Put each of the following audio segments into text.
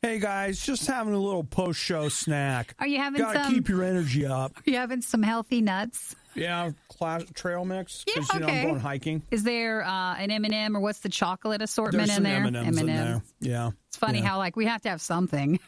Hey guys, just having a little post-show snack. Are you having Gotta keep your energy up. Are you having some healthy nuts? Yeah, trail mix. Yeah, Because, okay. I'm going hiking. Is there an M&M or what's the chocolate assortment There's in some there? M&Ms in there. Yeah. It's funny how we have to have something.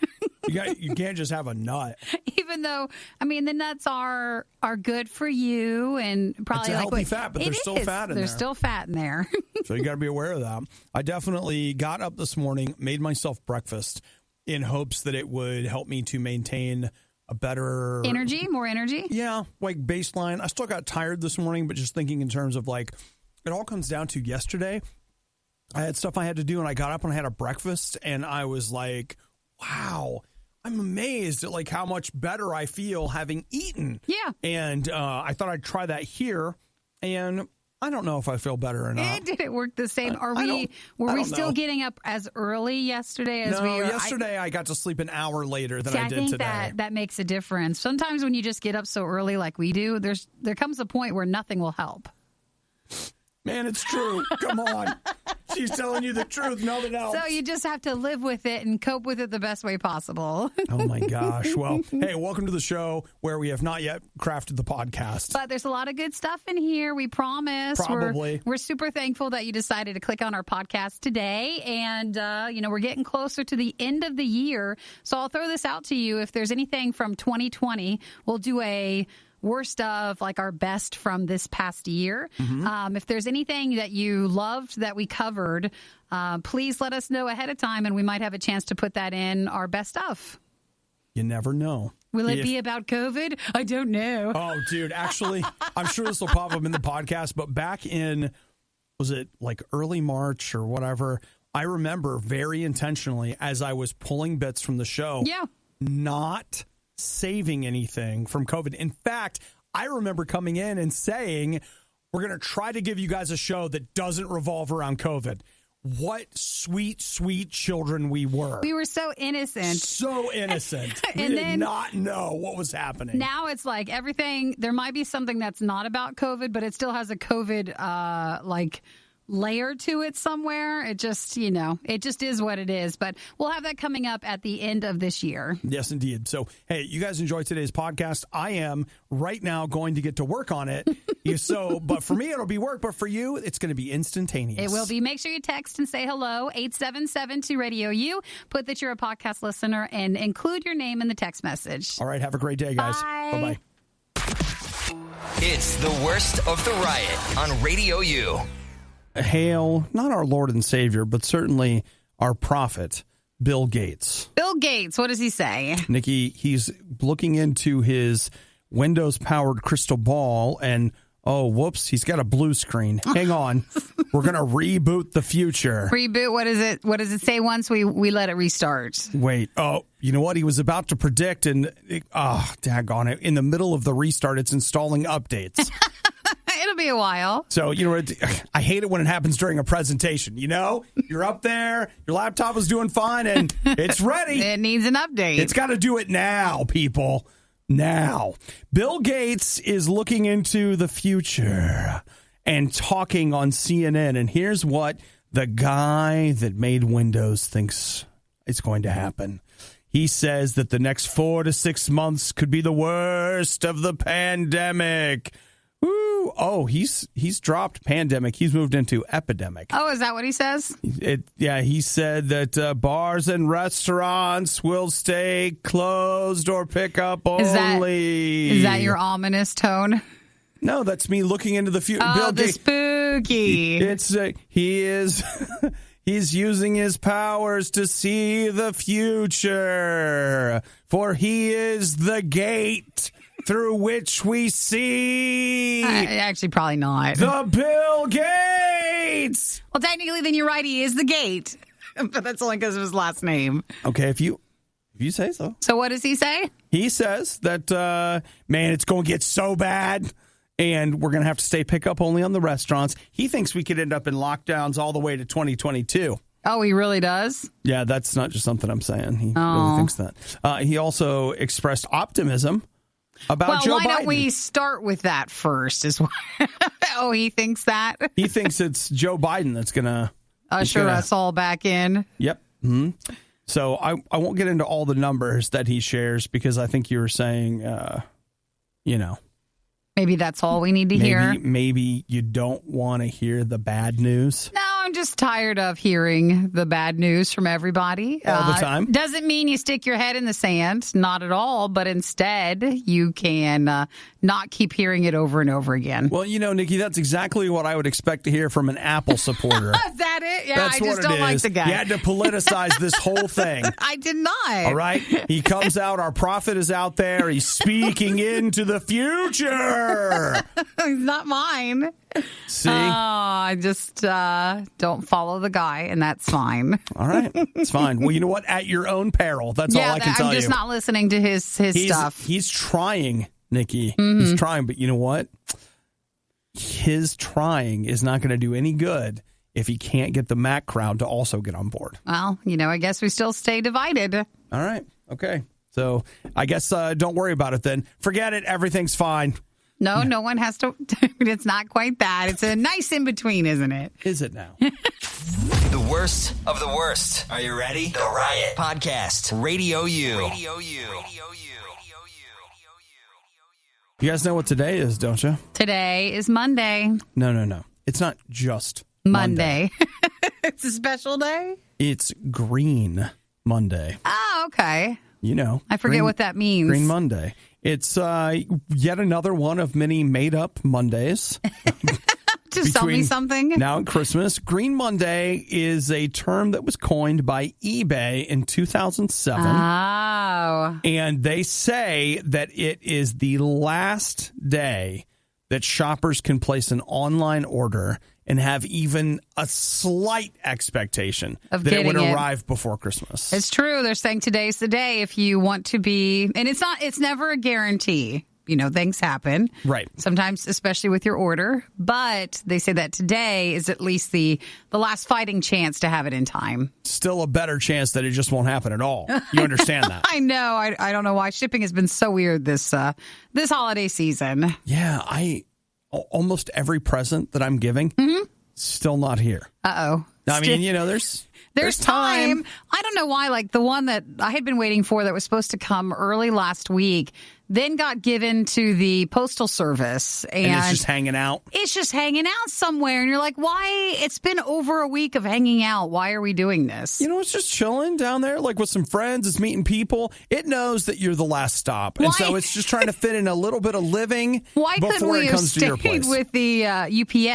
You can't just have a nut. Even though, the nuts are good for you and probably It's a healthy fat, but there's still fat in there. There's still fat in there. So you got to be aware of that. I definitely got up this morning, made myself breakfast in hopes that it would help me to maintain a better... More energy? Yeah, like baseline. I still got tired this morning, but just thinking in terms of it all comes down to yesterday. I had stuff I had to do, and I got up and I had a breakfast, and I was like, wow, I'm amazed at how much better I feel having eaten. Yeah. And I thought I'd try that here, and I don't know if I feel better or not. Did it work the same? Were we still getting up as early yesterday as we were? Yesterday I got to sleep an hour later than I did today. I think that makes a difference. Sometimes when you just get up so early like we do, there comes a point where nothing will help. Man, it's true. Come on. She's telling you the truth. Nothing else. So you just have to live with it and cope with it the best way possible. Oh, my gosh. Well, hey, welcome to the show where we have not yet crafted the podcast. But there's a lot of good stuff in here, we promise. Probably. We're super thankful that you decided to click on our podcast today. And, we're getting closer to the end of the year. So I'll throw this out to you. If there's anything from 2020, we'll do a worst of our best from this past year. Mm-hmm. If there's anything that you loved that we covered, please let us know ahead of time, and we might have a chance to put that in our best of. You never know. Will it be about COVID? I don't know. Oh, dude, actually, I'm sure this will pop up in the podcast, but back in, was it early March or whatever, I remember very intentionally as I was pulling bits from the show, not saving anything from COVID. In fact, I remember coming in and saying, we're going to try to give you guys a show that doesn't revolve around COVID. What sweet, sweet children we were. We were so innocent. So innocent. We did not know what was happening. Now it's everything, there might be something that's not about COVID, but it still has a COVID, layer to it somewhere. It just, it just is what it is. But we'll have that coming up at the end of this year. Yes, indeed. So, hey, you guys enjoy today's podcast. I am right now going to get to work on it. But for me, it'll be work. But for you, it's going to be instantaneous. It will be. Make sure you text and say hello, 877 to RadioU. Put that you're a podcast listener and include your name in the text message. All right. Have a great day, guys. Bye. Bye-bye. It's the worst of the riot on RadioU. Hail, not our Lord and Savior, but certainly our prophet, Bill Gates. Bill Gates, what does he say? Nikki, he's looking into his Windows-powered crystal ball, and, oh, whoops, he's got a blue screen. Hang on. We're going to reboot the future. Reboot? What is it? What does it say once we let it restart? Wait. Oh, you know what? He was about to predict, and, daggone it, in the middle of the restart, it's installing updates. It'll be a while. So, I hate it when it happens during a presentation. You're up there, your laptop is doing fine, and it's ready. It needs an update. It's got to do it now, people. Now. Bill Gates is looking into the future and talking on CNN. And here's what the guy that made Windows thinks is going to happen. He says that the next 4 to 6 months could be the worst of the pandemic. Woo. Oh, he's dropped pandemic. He's moved into epidemic. Oh, is that what he says? He said that bars and restaurants will stay closed or pick up only. Is that your ominous tone? No, that's me looking into the future. Oh, Bill the Gates, spooky. He's using his powers to see the future, for he is the gate through which we see. Actually, probably not. The Bill Gates. Well, technically, then you're right. He is the gate, but that's only because of his last name. Okay, if you say so. So what does he say? He says that, man, it's going to get so bad, and we're going to have to stay pickup only on the restaurants. He thinks we could end up in lockdowns all the way to 2022. Oh, he really does? Yeah, that's not just something I'm saying. He really thinks that. He also expressed optimism about Joe Biden. Why don't we start with that first? Oh, he thinks that? He thinks it's Joe Biden that's going to usher us all back in. Yep. Mm-hmm. So I won't get into all the numbers that he shares because I think you were saying, Maybe that's all we need to hear. Maybe you don't want to hear the bad news. No, I'm just tired of hearing the bad news from everybody. All the time? Doesn't mean you stick your head in the sand. Not at all. But instead, you can not keep hearing it over and over again. Well, Nikki, that's exactly what I would expect to hear from an Apple supporter. Is that it? Yeah, that's I just don't like the guy. You had to politicize this whole thing. I did not. All right? He comes out. Our prophet is out there. He's speaking into the future. He's not mine. See? I just don't follow the guy, and that's fine. All right. It's fine. Well, you know what? At your own peril. That's all I can tell you. I'm just not listening to his stuff. He's trying, Nikki. Mm-hmm. He's trying, but you know what? His trying is not going to do any good if he can't get the Mac crowd to also get on board. Well, I guess we still stay divided. All right. Okay. So I guess don't worry about it then. Forget it. Everything's fine. No one has to. It's not quite that. It's a nice in between, isn't it? Is it now? The worst of the worst. Are you ready? The Riot Podcast. RadioU. You guys know what today is, don't you? Today is Monday. No. It's not just Monday. It's a special day? It's Green Monday. Oh, okay. I forget what that means. Green Monday. It's yet another one of many made-up Mondays. To sell me something? Now and Christmas. Green Monday is a term that was coined by eBay in 2007. Oh. And they say that it is the last day that shoppers can place an online order and have even a slight expectation of that it would getting arrive before Christmas. It's true. They're saying today's the day if you want to be, and it's never a guarantee. Things happen. Right. Sometimes, especially with your order. But they say that today is at least the last fighting chance to have it in time. Still a better chance that it just won't happen at all. You understand that? I know. I don't know why shipping has been so weird this holiday season. Yeah, almost every present that I'm giving, still not here. Uh-oh. I mean, there's time. I don't know why. Like the one that I had been waiting for that was supposed to come early last week, then got given to the Postal Service. And it's just hanging out? It's just hanging out somewhere. And you're like, why? It's been over a week of hanging out. Why are we doing this? It's just chilling down there, like with some friends. It's meeting people. It knows that you're the last stop. And so it's just trying to fit in a little bit of living before it comes to your place. Why couldn't we have stayed with the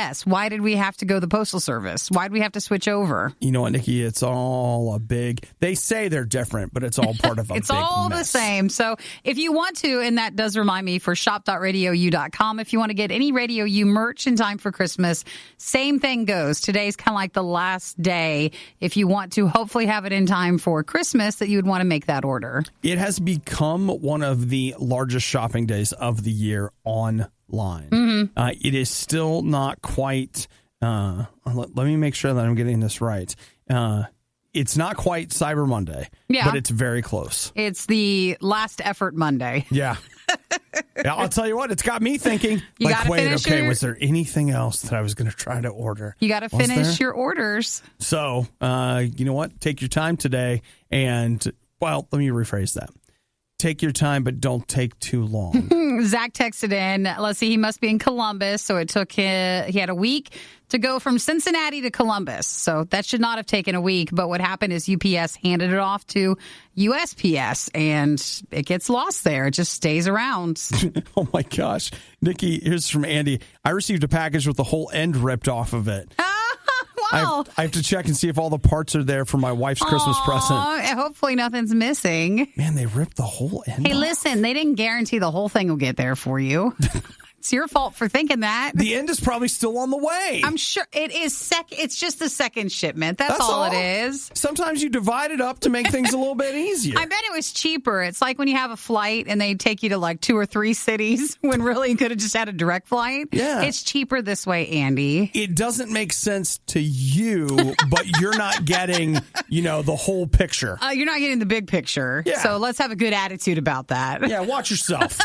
UPS? Why did we have to go to the Postal Service? Why did we have to switch over? You know what, Nikki? It's all they say they're different, but it's all part of a big It's all mess. the same. So if you want to, and that does remind me for shop.radiou.com, if you want to get any Radio U merch in time for Christmas, same thing goes. Today's kind of like the last day. If you want to hopefully have it in time for Christmas, that you would want to make that order. It has become one of the largest shopping days of the year online. Mm-hmm. It is still not quite... let me make sure that I'm getting this right. It's not quite Cyber Monday, but it's very close. It's the last effort Monday. Yeah. I'll tell you what, it's got me thinking, was there anything else that I was going to try to order? You got to finish your orders. So, you know what? Take your time today and, let me rephrase that. Take your time, but don't take too long. Zach texted in. Let's see, he must be in Columbus, so it took he had a week to go from Cincinnati to Columbus. So that should not have taken a week. But what happened is UPS handed it off to USPS, and it gets lost there. It just stays around. Oh, my gosh. Nikki, here's from Andy. I received a package with the whole end ripped off of it. Wow. I have to check and see if all the parts are there for my wife's Christmas present. Hopefully nothing's missing. Man, they ripped the whole end off. Listen, they didn't guarantee the whole thing will get there for you. It's your fault for thinking that. The end is probably still on the way. I'm sure it is. It's just the second shipment. That's all it is. Sometimes you divide it up to make things a little bit easier. I bet it was cheaper. It's like when you have a flight and they take you to like 2 or 3 cities when really you could have just had a direct flight. Yeah. It's cheaper this way, Andy. It doesn't make sense to you, but you're not getting, the whole picture. You're not getting the big picture. Yeah. So let's have a good attitude about that. Yeah, watch yourself.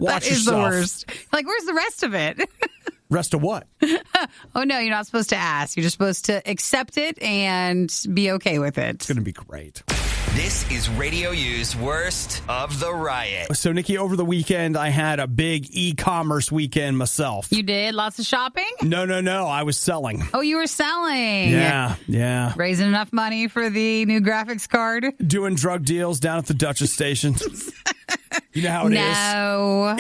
That is the worst. Like, where's the rest of it? Rest of what? Oh, no, you're not supposed to ask. You're just supposed to accept it and be okay with it. It's going to be great. This is RadioU's Worst of the Riot. So, Nikki, over the weekend, I had a big e-commerce weekend myself. You did? Lots of shopping? No. I was selling. Oh, you were selling. Yeah. Raising enough money for the new graphics card? Doing drug deals down at the Duchess station. You know how it is? No.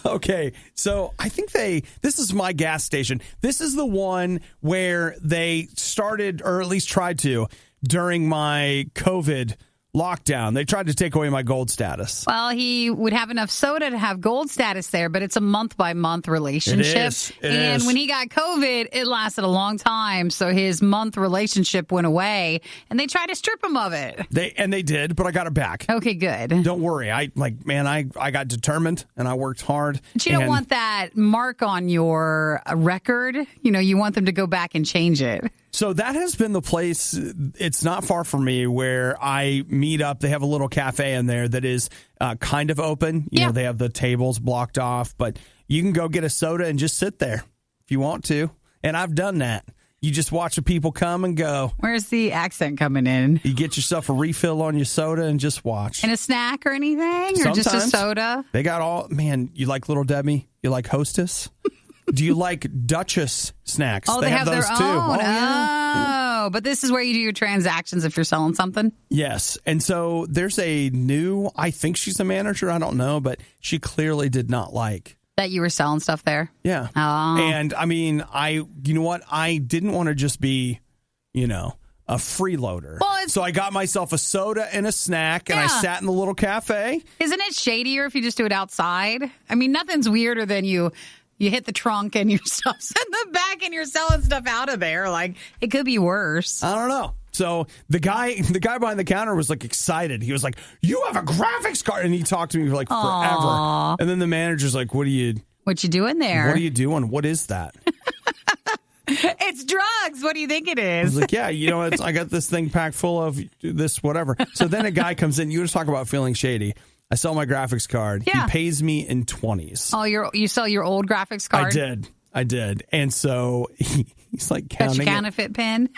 Okay, so I think this is my gas station. This is the one where they started, or at least tried to, during my COVID lockdown. They tried to take away my gold status. Well, he would have enough soda to have gold status there, but it's a month-by-month relationship. It is. When he got COVID, it lasted a long time, so his month relationship went away, and they tried to strip him of it. They did, but I got it back. Okay, good. Don't worry. I got determined, and I worked hard. But you don't want that mark on your record. You want them to go back and change it. So that has been the place. It's not far from me where I meet up. They have a little cafe in there that is kind of open. You know, they have the tables blocked off, but you can go get a soda and just sit there if you want to. And I've done that. You just watch the people come and go. Where's the accent coming in? You get yourself a refill on your soda and just watch. And a snack or anything? Sometimes. Or just a soda? They got all, man, you like Little Debbie? You like Hostess? Do you like Duchess snacks? Oh, they have those their too. own. Yeah. But this is where you do your transactions if you're selling something? Yes. And so there's I think she's a manager. I don't know, but she clearly did not like that you were selling stuff there. Yeah. Oh. And I mean, you know what? I didn't want to just be, a freeloader. Well, so I got myself a soda and a snack, and I sat in the little cafe. Isn't it shadier if you just do it outside? I mean, nothing's weirder than you hit the trunk and your stuff's in the back and you're selling stuff out of there. Like, it could be worse. I don't know. So the guy behind the counter was like excited. He was like, "You have a graphics card," and he talked to me for like forever. Aww. And then the manager's like, "What you doing there? What are you doing? What is that?" It's drugs. What do you think it is? I was like, "Yeah, I got this thing packed full of this whatever." So then a guy comes in. You just talk about feeling shady. I sell my graphics card. Yeah. He pays me in 20s. Oh, you sell your old graphics card? I did. And so he's like counting. Got your counterfeit pen?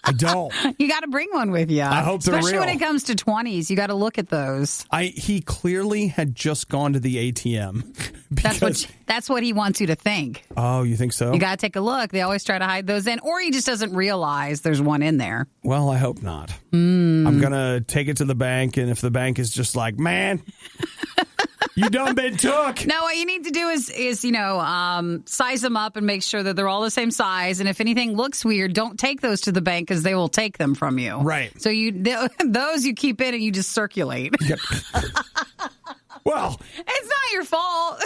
I don't. You got to bring one with you. I hope they're real. Especially when it comes to 20s. You got to look at those. He clearly had just gone to the ATM. That's what he wants you to think. Oh, you think so? You got to take a look. They always try to hide those in. Or he just doesn't realize there's one in there. Well, I hope not. I'm going to take it to the bank. And if the bank is just like, man, you done been took. No, what you need to do is size them up and make sure that they're all the same size. And if anything looks weird, don't take those to the bank because they will take them from you. Right. So those you keep in and you just circulate. Yep. Well, it's not your fault.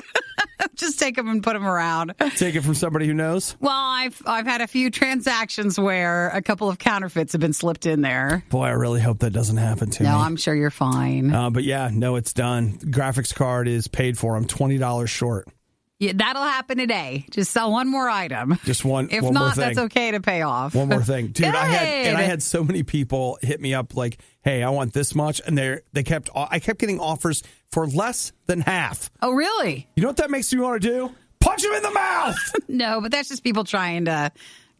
Just take them and put them around. Take it from somebody who knows. Well, I've had a few transactions where a couple of counterfeits have been slipped in there. Boy, I really hope that doesn't happen to me. No, I'm sure you're fine. But yeah, no, it's done. Graphics card is paid for. I'm $20 short. Yeah, that'll happen today. Just sell one more item. Just one. If one not, more thing. that's okay to pay off. One more thing, dude. Good. I had so many people hit me up like, "Hey, I want this much," and I kept getting offers for less than half. Oh, really? You know what that makes me want to do? Punch him in the mouth. No, but that's just people trying to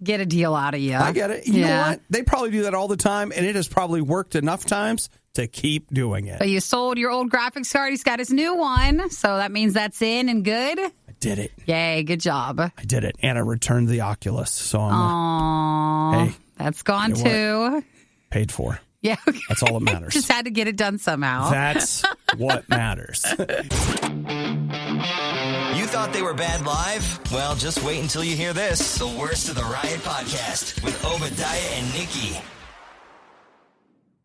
get a deal out of you. I get it. You know what? They probably do that all the time, and it has probably worked enough times to keep doing it. But you sold your old graphics card. He's got his new one, so that means that's in and good. Did it. Yay, good job. I did it. And I returned the Oculus. So hey, that's gone too. Paid for. Yeah. Okay. That's all that matters. Just had to get it done somehow. That's what matters. You thought they were bad live? Well, just wait until you hear this. The Worst of the Riot podcast with Obadiah and Nikki.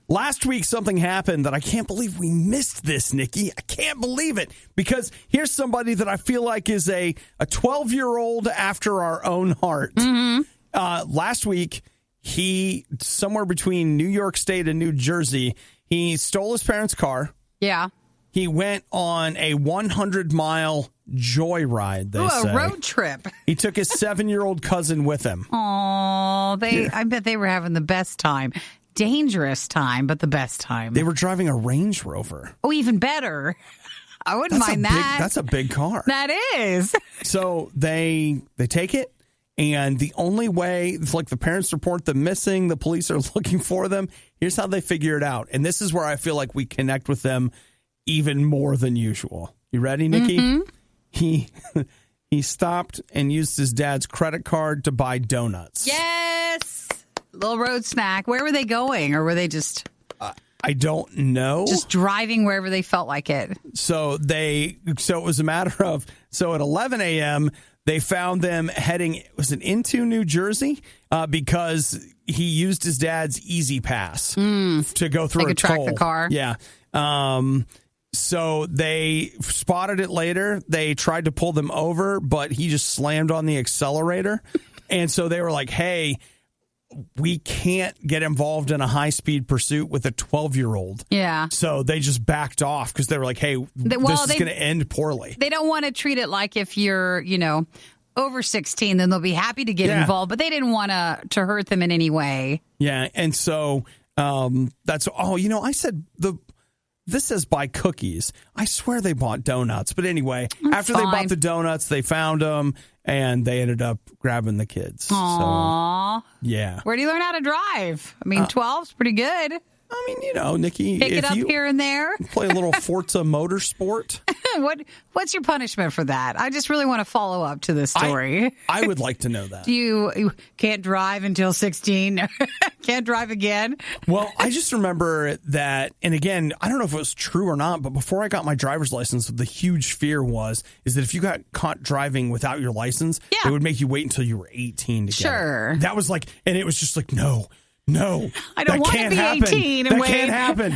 Last week, something happened that I can't believe we missed this, Nikki. I can't believe it. Because here's somebody that I feel like is a 12-year-old after our own heart. Mm-hmm. Last week, he, somewhere between New York State and New Jersey, he stole his parents' car. Yeah. He went on a 100-mile joyride, they say. A road trip. He took his 7-year-old cousin with him. Oh, I bet they were having the best time. Dangerous time, but the best time. They were driving a Range Rover. Oh, even better. I wouldn't mind that. That's a big car. That is. So they take it, and the only way, it's like the parents report them missing, the police are looking for them. Here's how they figure it out. And this is where I feel like we connect with them even more than usual. You ready, Nikki? Mm-hmm. He stopped and used his dad's credit card to buy donuts. Yes. Little road snack. Where were they going? Or were they just... I don't know. Just driving wherever they felt like it. So it was a matter of, at 11 a.m., they found them heading, was it into New Jersey? Because he used his dad's Easy Pass to go through they could track the car. Yeah. So they spotted it later. They tried to pull them over, but he just slammed on the accelerator. And so they were like, hey, we can't get involved in a high-speed pursuit with a 12-year-old. Yeah. So they just backed off because they were like, hey, this is going to end poorly. They don't want to treat it like if you're, over 16, then they'll be happy to get involved. But they didn't want to hurt them in any way. Yeah, and so that's, I said this says buy cookies. I swear they bought donuts. But anyway, after they bought the donuts, they found them, and they ended up grabbing the kids. Aww. So, yeah. Where do you learn how to drive? I mean, 12's pretty good. I mean, Nikki, pick it up here and there. Play a little Forza Motorsport. What's your punishment for that? I just really want to follow up to this story. I would like to know that. You can't drive until 16? Can't drive again? Well, I just remember that, and again, I don't know if it was true or not, but before I got my driver's license, the huge fear is that if you got caught driving without your license, it would make you wait until you were 18 to get it. That was like, and it was just like, no, I don't want to be 18 and that wait. Can't happen.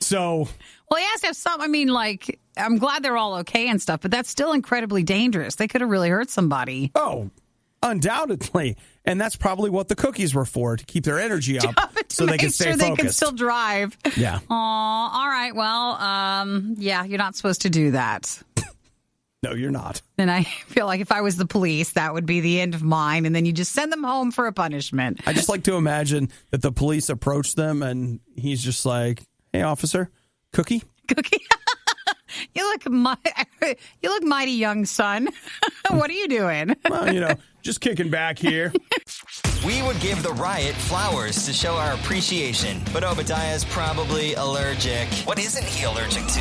So, well, he has to have some. I mean, like, I'm glad they're all okay and stuff, but that's still incredibly dangerous. They could have really hurt somebody. Oh, undoubtedly. And that's probably what the cookies were for, to keep their energy up so they can stay focused. They can still drive. Yeah. Aw, all right. Well, you're not supposed to do that. No, you're not. And I feel like if I was the police, that would be the end of mine. And then you just send them home for a punishment. I just like to imagine that the police approach them and he's just like, hey, officer, cookie? Cookie? You look mighty young, son. What are you doing? Well, just kicking back here. We would give the Riot flowers to show our appreciation, but Obadiah's probably allergic. What isn't he allergic to?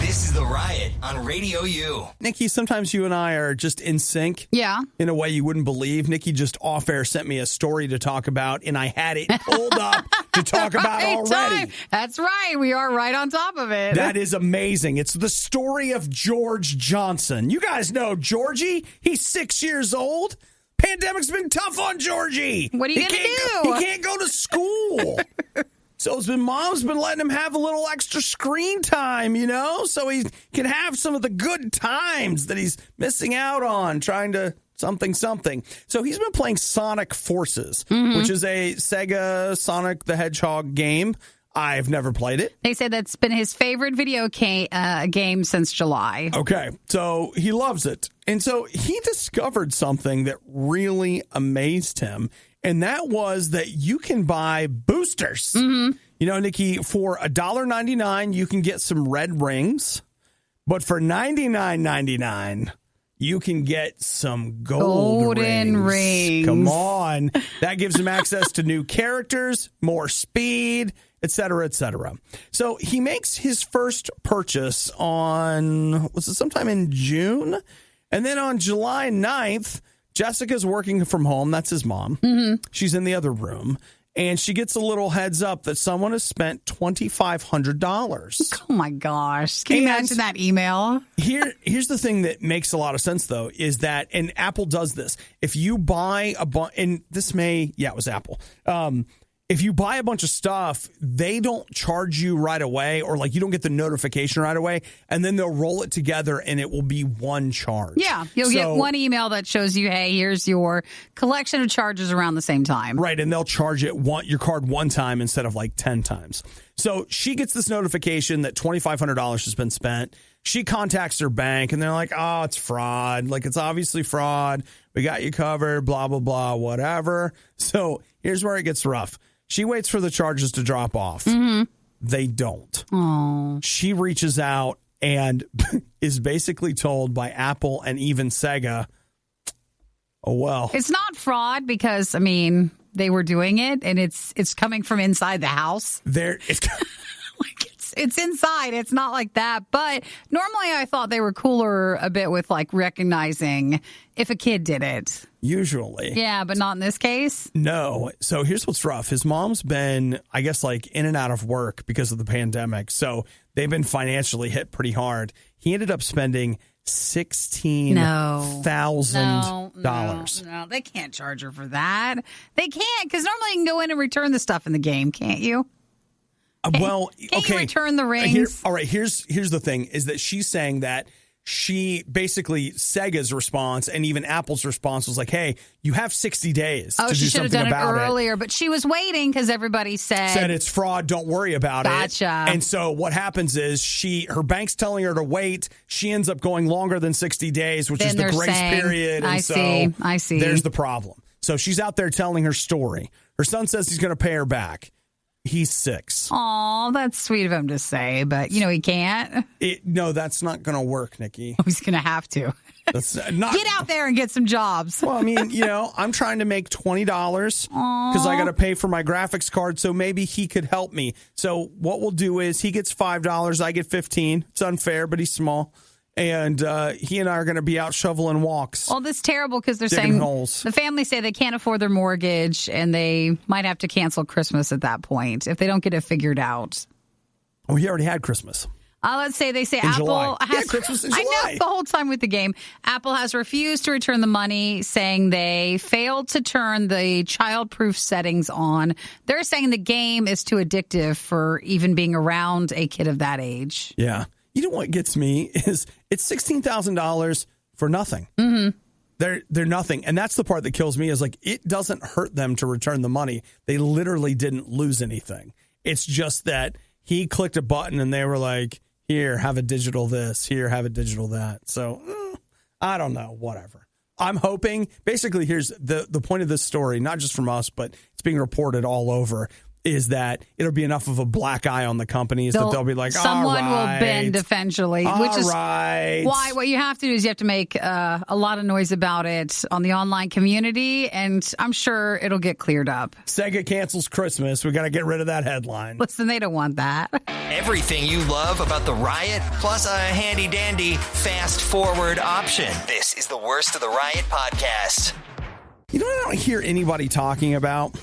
This is the Riot on RadioU. Nikki, sometimes you and I are just in sync. Yeah. In a way you wouldn't believe. Nikki just off air sent me a story to talk about, and I had it pulled up to talk about already. That's right. We are right on top of it. That is amazing. It's the story of George Johnson. You guys know Georgie. He's 6 years old. Pandemic's been tough on Georgie. What are you going to do? He can't go to school. So mom's been letting him have a little extra screen time, so he can have some of the good times that he's missing out on trying to something. So he's been playing Sonic Forces, which is a Sega Sonic the Hedgehog game. I've never played it. They said that's been his favorite video game since July. Okay, so he loves it. And so he discovered something that really amazed him, and that was that you can buy boosters. Nikki, for $1.99, you can get some red rings, but for $99.99, you can get some golden rings. Come on. That gives him access to new characters, more speed, et cetera, et cetera. So he makes his first purchase sometime in June? And then on July 9th, Jessica's working from home. That's his mom. She's in the other room. And she gets a little heads up that someone has spent $2,500. Oh, my gosh. Can you imagine that email? Here's the thing that makes a lot of sense, though, is that, and Apple does this, if you buy and this it was Apple. If you buy a bunch of stuff, they don't charge you right away, or like you don't get the notification right away, and then they'll roll it together and it will be one charge. Yeah, you'll get one email that shows you, hey, here's your collection of charges around the same time. Right, and they'll charge your card one time instead of like 10 times. So she gets this notification that $2,500 has been spent. She contacts her bank, and they're like, oh, it's fraud. Like, it's obviously fraud. We got you covered, blah, blah, blah, whatever. So here's where it gets rough. She waits for the charges to drop off. They don't. Aww. She reaches out and is basically told by Apple and even Sega, oh, well. It's not fraud because, I mean, they were doing it, and it's coming from inside the house. It's inside. It's not like that. But normally I thought they were cooler a bit with like recognizing if a kid did it. Usually. Yeah, but not in this case. No. So here's what's rough. His mom's been, I guess, like in and out of work because of the pandemic. So they've been financially hit pretty hard. He ended up spending $16,000. No, they can't charge her for that. They can't, because normally you can go in and return the stuff in the game, can't you? Can't you return the rings? All right, here's the thing, is that she's saying that she basically, Sega's response and even Apple's response was like, hey, you have 60 days to do something about it. She should have done it earlier, but she was waiting because everybody said it's fraud, don't worry about it. Gotcha. And so what happens is her bank's telling her to wait. She ends up going longer than 60 days, which is the grace period. And I see. There's the problem. So she's out there telling her story. Her son says he's going to pay her back. He's 6. Oh, that's sweet of him to say, but he can't. No, that's not going to work, Nikki. Oh, he's going to have to. That's not, get out there and get some jobs. Well, I mean, I'm trying to make $20 because I got to pay for my graphics card, so maybe he could help me. So what we'll do is he gets $5, I get $15. It's unfair, but he's small. And he and I are going to be out shoveling walks. Well, this is terrible because they're saying holes. The family say they can't afford their mortgage and they might have to cancel Christmas at that point if they don't get it figured out. Oh, he already had Christmas. Let's say they say in Apple July. has Christmas in July. I know the whole time with the game. Apple has refused to return the money, saying they failed to turn the child-proof settings on. They're saying the game is too addictive for even being around a kid of that age. Yeah. You know what gets me is it's $16,000 for nothing. Mm-hmm. They're nothing. And that's the part that kills me is like, it doesn't hurt them to return the money. They literally didn't lose anything. It's just that he clicked a button and they were like, here, have a digital this, here, have a digital that. So I don't know, whatever. I'm hoping, basically, here's the point of this story, not just from us, but it's being reported all over, is that it'll be enough of a black eye on the companies that they'll be like, someone will bend eventually. Which is right. Why what you have to do is you have to make a lot of noise about it on the online community, and I'm sure it'll get cleared up. Sega cancels Christmas. We got to get rid of that headline. Listen, they don't want that. Everything you love about the Riot, plus a handy-dandy fast-forward option. This is the Worst of the Riot podcast. You know what I don't hear anybody talking about?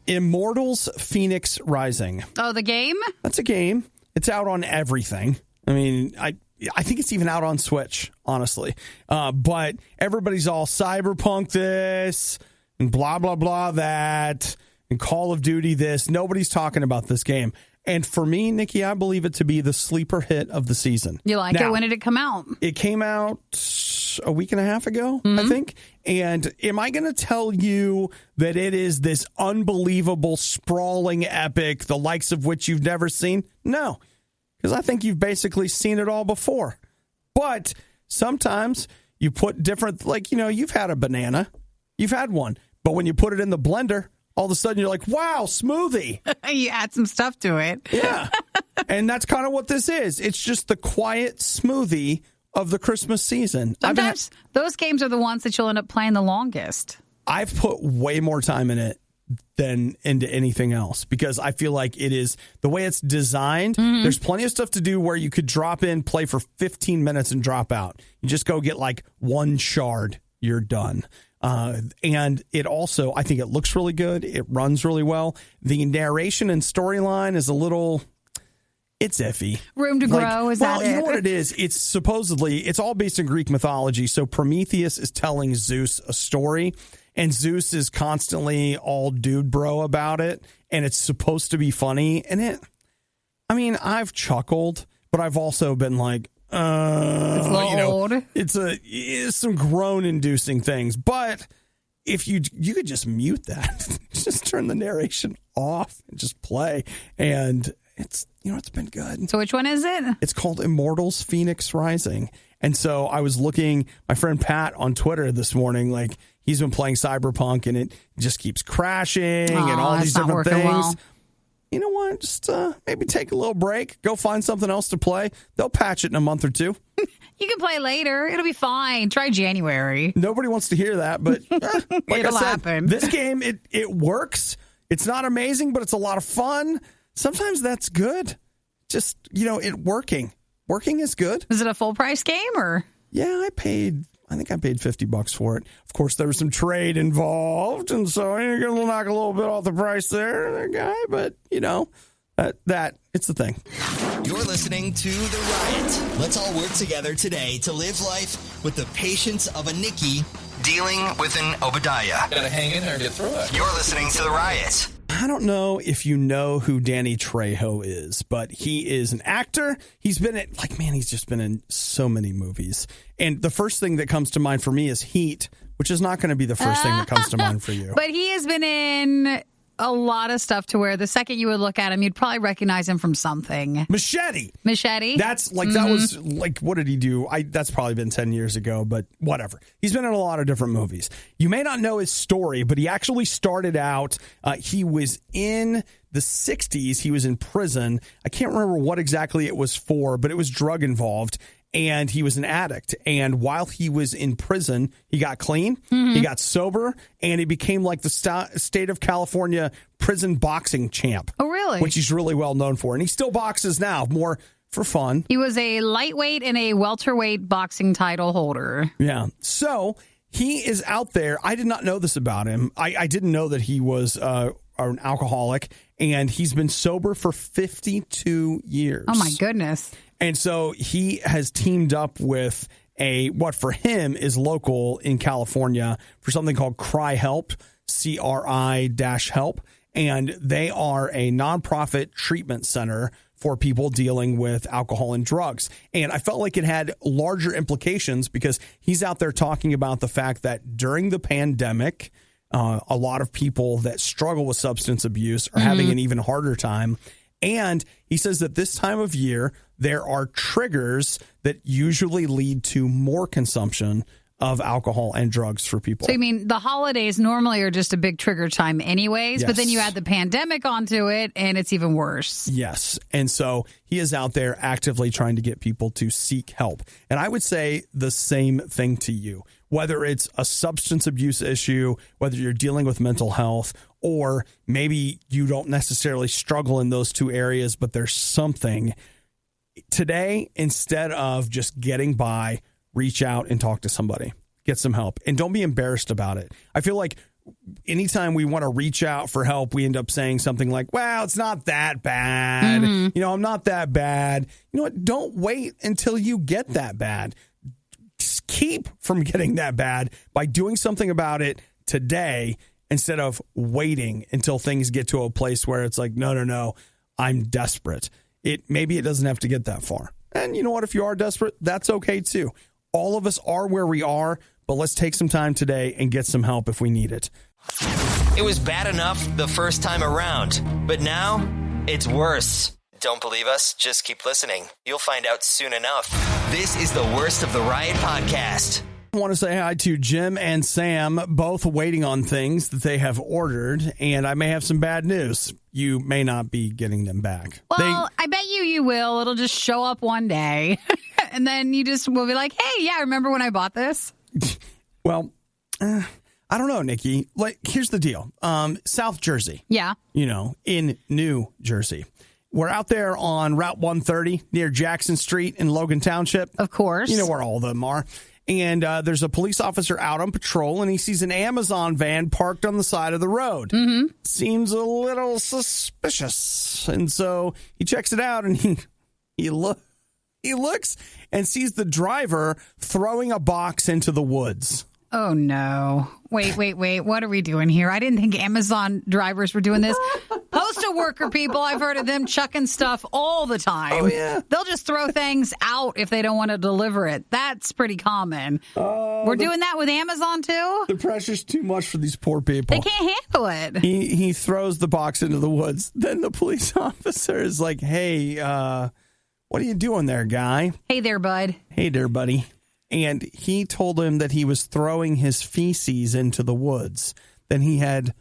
Immortals Phoenix Rising. Oh, the game? That's a game. It's out on everything. I mean, I think it's even out on Switch, honestly. But everybody's all cyberpunk this and blah, blah, blah that and Call of Duty this. Nobody's talking about this game. And for me, Nikki, I believe it to be the sleeper hit of the season. You like it? When did it come out? It came out a week and a half ago, I think. And am I going to tell you that it is this unbelievable, sprawling epic, the likes of which you've never seen? No, because I think you've basically seen it all before. But sometimes you put different, you've had a banana. You've had one. But when you put it in the blender, all of a sudden you're like, wow, smoothie. You add some stuff to it. Yeah. And that's kind of what this is. It's just the quiet smoothie of the Christmas season. Sometimes those games are the ones that you'll end up playing the longest. I've put way more time in it than into anything else because I feel like it is the way it's designed. Mm-hmm. There's plenty of stuff to do where you could drop in, play for 15 minutes and drop out. You just go get like one shard. You're done. And it also, I think it looks really good. It runs really well. The narration and storyline is it's iffy. Room to grow, is that it? You know what it is? It's all based in Greek mythology. So Prometheus is telling Zeus a story, and Zeus is constantly all dude bro about it, and it's supposed to be funny. And I've chuckled, but I've also been like, it's a little old. It's some groan-inducing things, but if you could just mute that, just turn the narration off and just play, and it's been good. So which one is it? It's called Immortals Phoenix Rising, and so I was looking. My friend Pat on Twitter this morning, he's been playing Cyberpunk, and it just keeps crashing and all these different things. Well. you know what? Just maybe take a little break. Go find something else to play. They'll patch it in a month or two. You can play later. It'll be fine. Try January. Nobody wants to hear that, but like It'll I said, happen. This game, it works. It's not amazing, but it's a lot of fun. Sometimes that's good. Just, it working. Working is good. Is it a full price game or? Yeah, I think I paid $50 for it. Of course, there was some trade involved, and so you're going to knock a little bit off the price there, guy. But, that it's the thing. You're listening to The Riot. Let's all work together today to live life with the patience of a Nikki dealing with an Obadiah. Gotta hang in there and get through it. You're listening to The Riot. I don't know if you know who Danny Trejo is, but he is an actor. He's been he's just been in so many movies. And the first thing that comes to mind for me is Heat, which is not going to be the first thing that comes to mind for you. But he has been in a lot of stuff to where the second you would look at him, you'd probably recognize him from something. Machete. That's that was what did he do? That's probably been 10 years ago, but whatever. He's been in a lot of different movies. You may not know his story, but he actually started out, he was in the 60s. He was in prison. I can't remember what exactly it was for, but it was drug involved. And he was an addict. And while he was in prison, he got clean, he got sober, and he became like the state of California prison boxing champ. Oh, really? Which he's really well known for. And he still boxes now, more for fun. He was a lightweight and a welterweight boxing title holder. Yeah. So he is out there. I did not know this about him. I didn't know that he was an alcoholic, and he's been sober for 52 years. Oh, my goodness. And so he has teamed up with what for him is local in California for something called Cry Help, CRI-Help. And they are a nonprofit treatment center for people dealing with alcohol and drugs. And I felt like it had larger implications because he's out there talking about the fact that during the pandemic, a lot of people that struggle with substance abuse are having an even harder time. And he says that this time of year, there are triggers that usually lead to more consumption of alcohol and drugs for people. So, you mean the holidays normally are just a big trigger time anyways, Yes. but then you add the pandemic onto it, and it's even worse. Yes. And so he is out there actively trying to get people to seek help. And I would say the same thing to you, whether it's a substance abuse issue, whether you're dealing with mental health, or maybe you don't necessarily struggle in those two areas, but there's something. Today, instead of just getting by, reach out and talk to somebody. Get some help. And don't be embarrassed about it. I feel like anytime we want to reach out for help, we end up saying something like, well, it's not that bad. I'm not that bad. You know what? Don't wait until you get that bad. Just keep from getting that bad by doing something about it today instead of waiting until things get to a place where it's like, no, I'm desperate. Maybe it doesn't have to get that far. And you know what? If you are desperate, that's okay too. All of us are where we are, but let's take some time today and get some help if we need it. It was bad enough the first time around, but now it's worse. Don't believe us? Just keep listening. You'll find out soon enough. This is the Worst of the Riot podcast. I want to say hi to Jim and Sam, both waiting on things that they have ordered, and I may have some bad news. You may not be getting them back. Well, I bet you will. It'll just show up one day, and then you just will be like, hey, yeah, remember when I bought this? Well, I don't know, Nikki. Here's the deal. South Jersey. Yeah. In New Jersey. We're out there on Route 130 near Jackson Street in Logan Township. Of course. You know where all of them are. And there's a police officer out on patrol, and he sees an Amazon van parked on the side of the road. Seems a little suspicious. And so he checks it out, and he looks and sees the driver throwing a box into the woods. Oh, no. Wait. What are we doing here? I didn't think Amazon drivers were doing this. Postal worker people, I've heard of them chucking stuff all the time. Oh, yeah. They'll just throw things out if they don't want to deliver it. That's pretty common. We're doing that with Amazon, too? The pressure's too much for these poor people. They can't handle it. He throws the box into the woods. Then the police officer is like, hey, what are you doing there, guy? Hey there, bud. Hey there, buddy. And he told him that he was throwing his feces into the woods. Then he had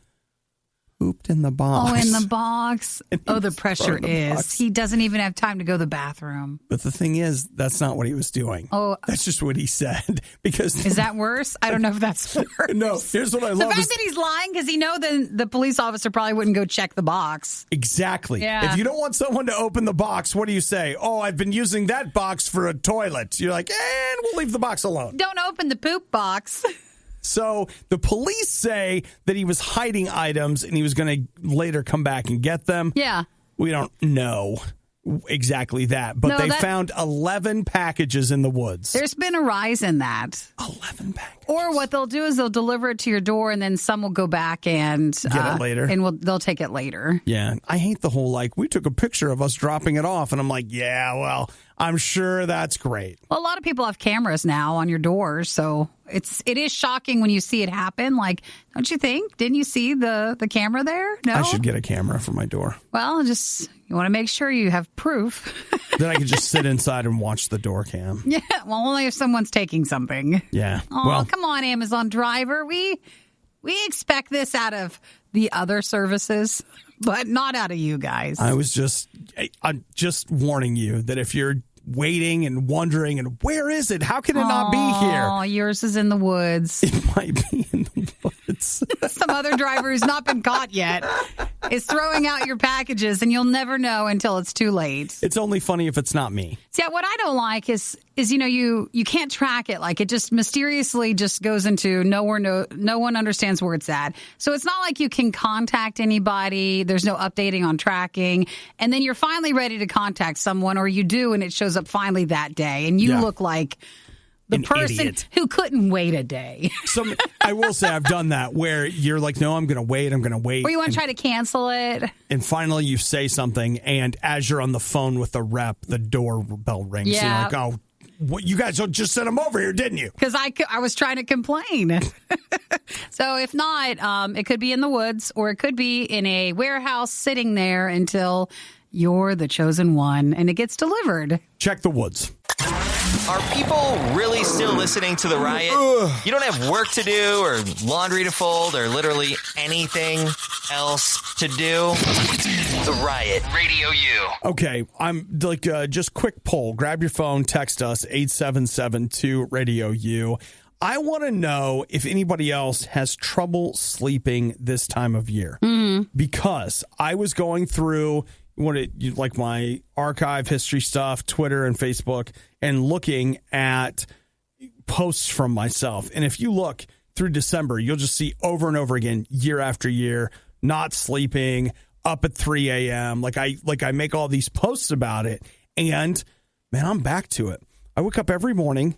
pooped in the box. Oh, in the box. Oh, the pressure is. He doesn't even have time to go to the bathroom. But the thing is, that's not what he was doing. Oh, that's just what he said. Because is that worse? I don't know if that's worse. No, here's what I love. The fact that he's lying because he know then the police officer probably wouldn't go check the box. Exactly. Yeah. If you don't want someone to open the box, what do you say? Oh, I've been using that box for a toilet. You're like, and we'll leave the box alone. Don't open the poop box. So the police say that he was hiding items and he was going to later come back and get them. Yeah. We don't know exactly that, but they found 11 packages in the woods. There's been a rise in that. 11 packages. Or what they'll do is they'll deliver it to your door, and then some will go back and get it later, and they'll take it later. Yeah, I hate the whole we took a picture of us dropping it off, and I'm like, yeah, well, I'm sure that's great. Well, a lot of people have cameras now on your doors, so it is shocking when you see it happen. Like, don't you think? Didn't you see the camera there? No, I should get a camera for my door. Well, you want to make sure you have proof. Then I can just sit inside and watch the door cam. Yeah, well, only if someone's taking something. Yeah. Oh, well, come on, Amazon driver. We expect this out of the other services, but not out of you guys. I'm just warning you that if you're waiting and wondering, and where is it? How can it not be here? Oh, yours is in the woods. It might be in the woods. Some other driver who's not been caught yet is throwing out your packages, and you'll never know until it's too late. It's only funny if it's not me. See, what I don't like is you can't track it. Like, it just mysteriously just goes into nowhere. No one understands where it's at. So it's not like you can contact anybody. There's no updating on tracking. And then you're finally ready to contact someone, or you do, and it shows up finally that day. And you look like the person idiot who couldn't wait a day. I will say I've done that where you're like, no, I'm going to wait. Or you want to try to cancel it. And finally you say something, and as you're on the phone with the rep, the doorbell rings. Yeah. And you're like, oh, what, you guys just sent them over here, didn't you? Because I was trying to complain. So if not, it could be in the woods, or it could be in a warehouse sitting there until you're the chosen one and it gets delivered. Check the woods. Are people really still listening to the Riot? You don't have work to do, or laundry to fold, or literally anything else to do? The Riot, Radio U. Okay, I'm like, just quick poll. Grab your phone, text us, 877-2-RADIO-U. I want to know if anybody else has trouble sleeping this time of year. Mm-hmm. Because I was going through my archive history stuff, Twitter and Facebook, and looking at posts from myself. And if you look through December, you'll just see over and over again, year after year, not sleeping, up at 3 a.m. Like I make all these posts about it, and man, I'm back to it. I wake up every morning.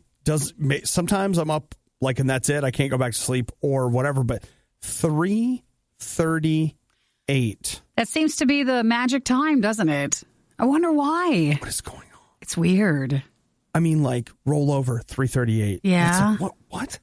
Sometimes I'm up and that's it. I can't go back to sleep or whatever. But 3:38. That seems to be the magic time, doesn't it? I wonder why. What is going on? It's weird. I mean, roll over 3:38. Yeah. What?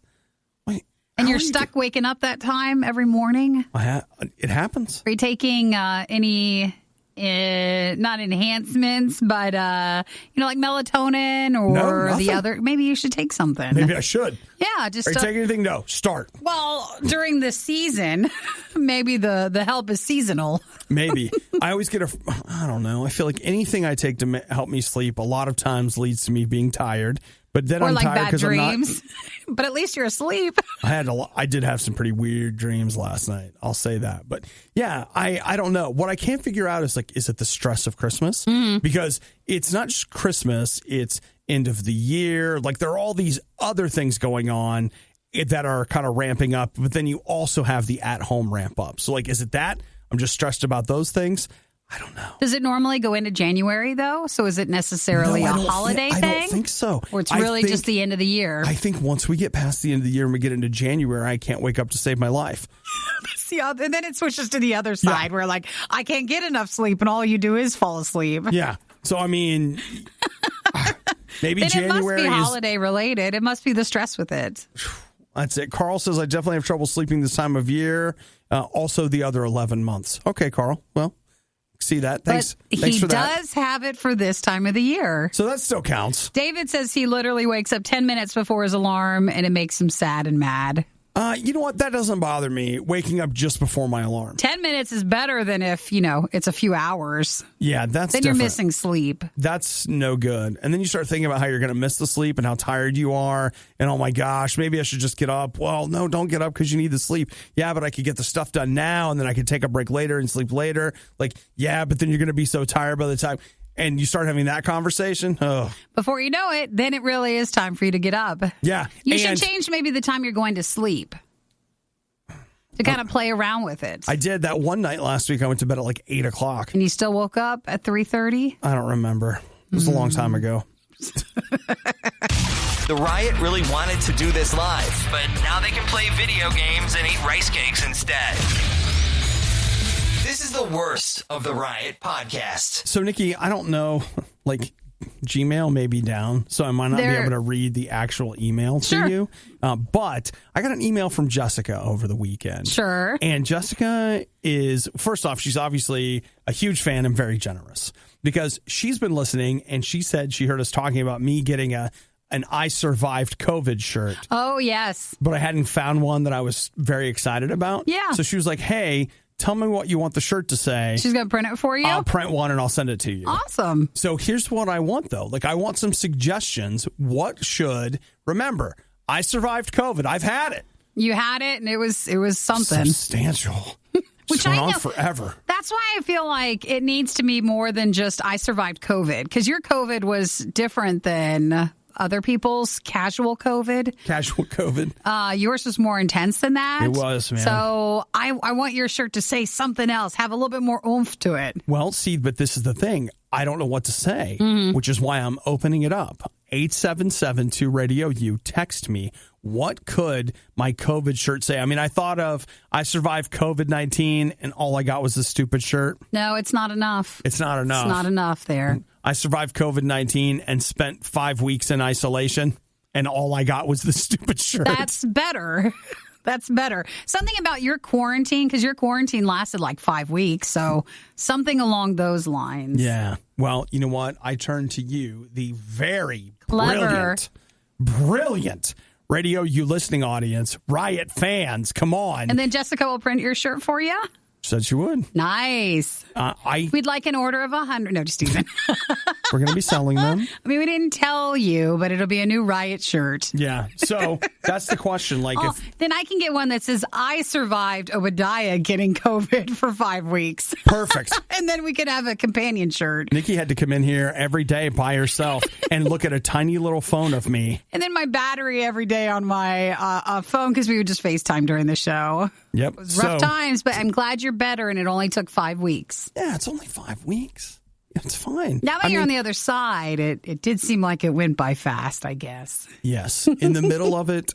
Wait. And you're stuck waking up that time every morning? It happens. Are you taking any, not enhancements, but, like melatonin or the other? Maybe you should take something. Maybe I should. Yeah. Are you taking anything? No. Start. Well, during the season, maybe the help is seasonal. Maybe. I always get I don't know. I feel like anything I take to help me sleep a lot of times leads to me being tired. But then I'm tired because I'm not. But at least you're asleep. I did have some pretty weird dreams last night. I'll say that. But yeah, I don't know. What I can't figure out is is it the stress of Christmas? Mm-hmm. Because it's not just Christmas. It's end of the year. There are all these other things going on that are kind of ramping up. But then you also have the at-home ramp up. So is it that? I'm just stressed about those things. I don't know. Does it normally go into January, though? So is it necessarily a holiday thing? I don't think so. Or it's really just the end of the year? I think once we get past the end of the year and we get into January, I can't wake up to save my life. And then it switches to the other side where, I can't get enough sleep and all you do is fall asleep. Yeah. So, I mean, maybe then January it must be holiday related. It must be the stress with it. That's it. Carl says, I definitely have trouble sleeping this time of year. Also, the other 11 months. Okay, Carl. Well. See that? Thanks. But Thanks he for that. does have it for this time of the year. So that still counts. David says he literally wakes up 10 minutes before his alarm and it makes him sad and mad. You know what? That doesn't bother me, waking up just before my alarm. 10 minutes is better than if, it's a few hours. Yeah, that's Then different. you're missing sleep. That's no good. And then you start thinking about how you're going to miss the sleep and how tired you are. And, oh, my gosh, maybe I should just get up. Well, no, don't get up because you need the sleep. Yeah, but I could get the stuff done now, and then I could take a break later and sleep later. Like, yeah, but then you're going to be so tired by the time. And you start having that conversation. Oh. Before you know it, then it really is time for you to get up. Yeah. You should change maybe the time you're going to sleep to kind of play around with it. I did that one night last week. I went to bed at like 8 o'clock. And you still woke up at 3:30? I don't remember. It was a long time ago. The Riot really wanted to do this live, but now they can play video games and eat rice cakes instead. This is the worst of the Riot podcast. So, Nikki, I don't know, like, Gmail may be down, so I might not be able to read the actual email to you. But I got an email from Jessica over the weekend. Sure. And Jessica is, first off, she's obviously a huge fan and very generous because she's been listening, and she said she heard us talking about me getting an I Survived COVID shirt. Oh, yes. But I hadn't found one that I was very excited about. Yeah. So she was like, hey, tell me what you want the shirt to say. She's going to print it for you? I'll print one and I'll send it to you. Awesome. So here's what I want, though. Like, I want some suggestions. Remember, I survived COVID. I've had it. You had it, and it was something. Substantial. Which went on forever. That's why I feel like it needs to be more than just I survived COVID, because your COVID was different than other people's casual COVID. Casual COVID. Yours was more intense than that. It was, man. So I want your shirt to say something else, have a little bit more oomph to it. Well, see, but this is the thing. I don't know what to say, which is why I'm opening it up. 877-2-RADIO-U. Text me. What could my COVID shirt say? I mean, I thought of I survived COVID-19 and all I got was this stupid shirt. No, it's not enough. It's not enough. It's not enough there. I survived COVID-19 and spent 5 weeks in isolation and all I got was this stupid shirt. That's better. That's better. Something about your quarantine, because your quarantine lasted like 5 weeks. So something along those lines. Yeah. Well, you know what? I turn to you, the very Clever. brilliant RadioU listening audience, Riot fans. Come on. And then Jessica will print your shirt for you? Said she would. Nice. We'd like an order of 100. No, just teasing. We're going to be selling them. I mean, we didn't tell you, but it'll be a new Riot shirt. Yeah. So that's the question. Like, then I can get one that says, I survived Obadiah getting COVID for 5 weeks. Perfect. And then we could have a companion shirt. Nikki had to come in here every day by herself and look at a tiny little phone of me. And then my battery every day on my phone, because we would just FaceTime during the show. Yep. It was rough times, but I'm glad you're better, and it only took 5 weeks. Yeah, it's only 5 weeks. It's fine. Now that you're on the other side, it did seem like it went by fast, I guess. Yes. In the middle of it,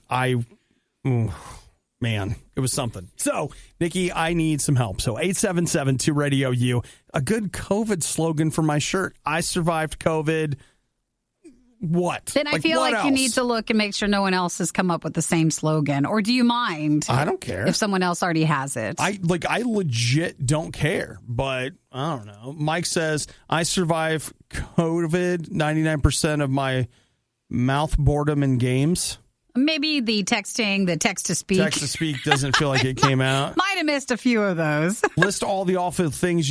man, it was something. So, Nikki, I need some help. So, 877-2-RADIO-U. A good COVID slogan for my shirt. I survived COVID. What? Then I feel like you need to look and make sure no one else has come up with the same slogan. Or do you mind? I don't care. If someone else already has it. I legit don't care. But I don't know. Mike says, I survive COVID, 99% of my mouth boredom in games. Maybe the texting, the text-to-speak. Text-to-speak doesn't feel like it came out. Might have missed a few of those. List all the awful things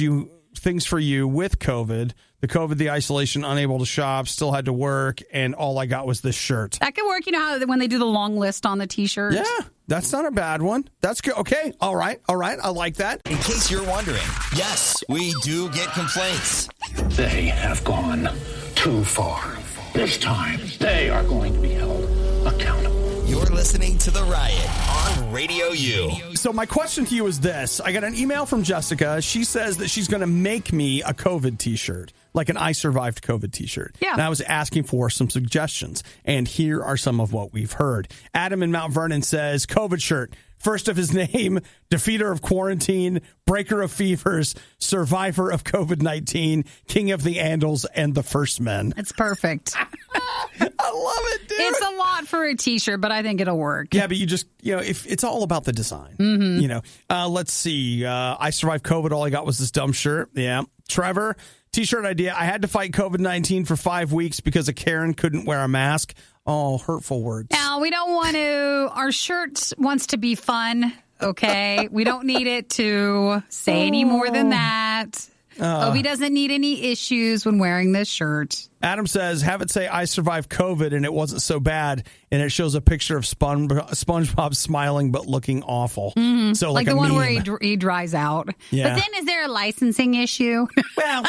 for you with COVID. The COVID, the isolation, unable to shop, still had to work, and all I got was this shirt. That could work. You know how when they do the long list on the T-shirt? Yeah, that's not a bad one. That's good. Okay, all right. I like that. In case you're wondering, yes, we do get complaints. They have gone too far. This time, they are going to be held accountable. You're listening to The Riot on RadioU. So my question to you is this. I got an email from Jessica. She says that she's going to make me a COVID T-shirt, like an I Survived COVID T-shirt. Yeah. And I was asking for some suggestions, and here are some of what we've heard. Adam in Mount Vernon says, COVID shirt, first of his name, defeater of quarantine, breaker of fevers, survivor of COVID-19, king of the Andals, and the first men. It's perfect. I love it, dude. It's a lot for a T-shirt, but I think it'll work. Yeah, but you just, if it's all about the design. Mm-hmm. Let's see. I survived COVID. All I got was this dumb shirt. Yeah. Trevor, T-shirt idea. I had to fight COVID-19 for 5 weeks because a Karen couldn't wear a mask. Oh, hurtful words. Now, we don't want to, our shirt wants to be fun, okay? We don't need it to say any more than that. Obi doesn't need any issues when wearing this shirt. Adam says, have it say, I survived COVID and it wasn't so bad. And it shows a picture of SpongeBob smiling but looking awful. Mm-hmm. So like a the one meme. where he dries out. Yeah. But then is there a licensing issue? Well,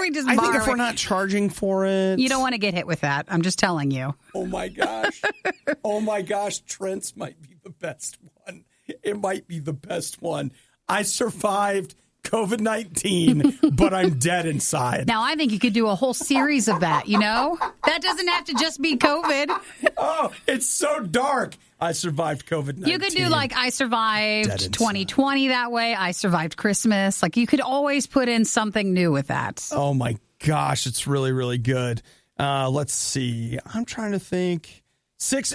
we just I think if borrow we're it? not charging for it. You don't want to get hit with that. I'm just telling you. Oh, my gosh. Oh, my gosh. Trent's might be the best one. It might be the best one. I survived COVID-19, but I'm dead inside. Now, I think you could do a whole series of that, you know? That doesn't have to just be COVID. Oh, it's so dark. I survived COVID-19. You could do like, I survived 2020 that way. I survived Christmas. Like, you could always put in something new with that. Oh, my gosh. It's really, really good. Let's see. I'm trying to think.